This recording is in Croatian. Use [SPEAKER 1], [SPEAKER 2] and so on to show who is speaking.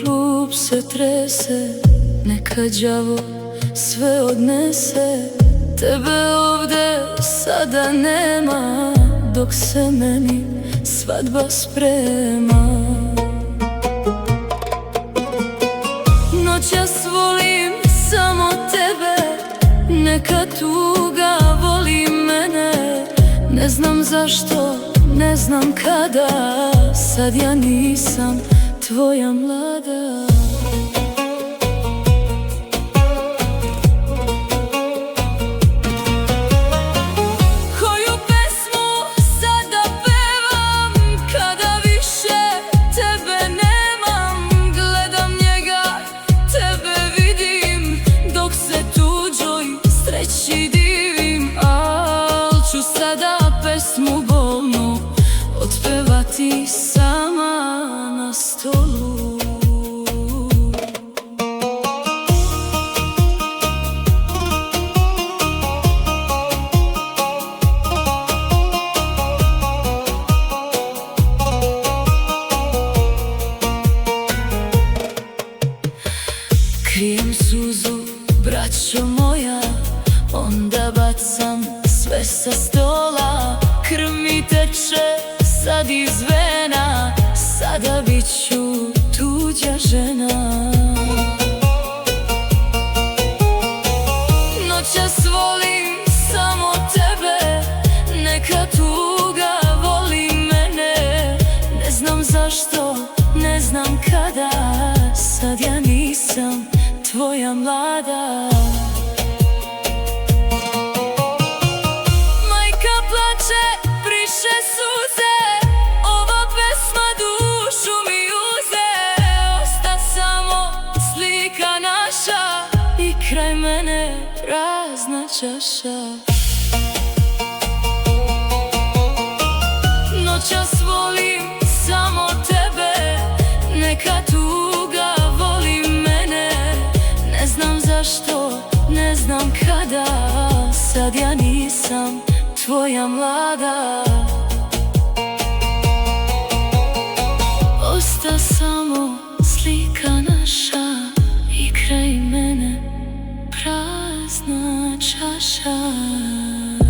[SPEAKER 1] klub se trese, neka đavo sve odnese. Tebe ovde sada nema, dok se meni svadba sprema. Noćas volim samo tebe, neka tuga voli mene. Ne znam zašto, ne znam kada, sad ja nisam tvoja mlada. Koju pesmu sada pevam, kada više tebe nemam? Gledam njega, tebe vidim, dok se tuđoj sreći divim. Al ću sada pesmu bolnu otpevati sama na stolu. Krijem suzu, braćo moja, onda bacam sve sa stola. Krv mi teče sad iz vena, sada bit ću tuđa žena. Noćas volim samo tebe, neka tuga voli mene. Ne znam zašto, ne znam kada, sad ja nisam tvoja mlada. Majka plače, briše suze, ova pesma dušu mi uze. Osta samo slika naša i kraj mene prazna čaša. Noćas volim samo tebe, neka tuga voli mene. Ne znam zašto, ne znam kada, sad ja nisam tvoja mlada. Osta samo slika naša i kraj mene prazna čaša.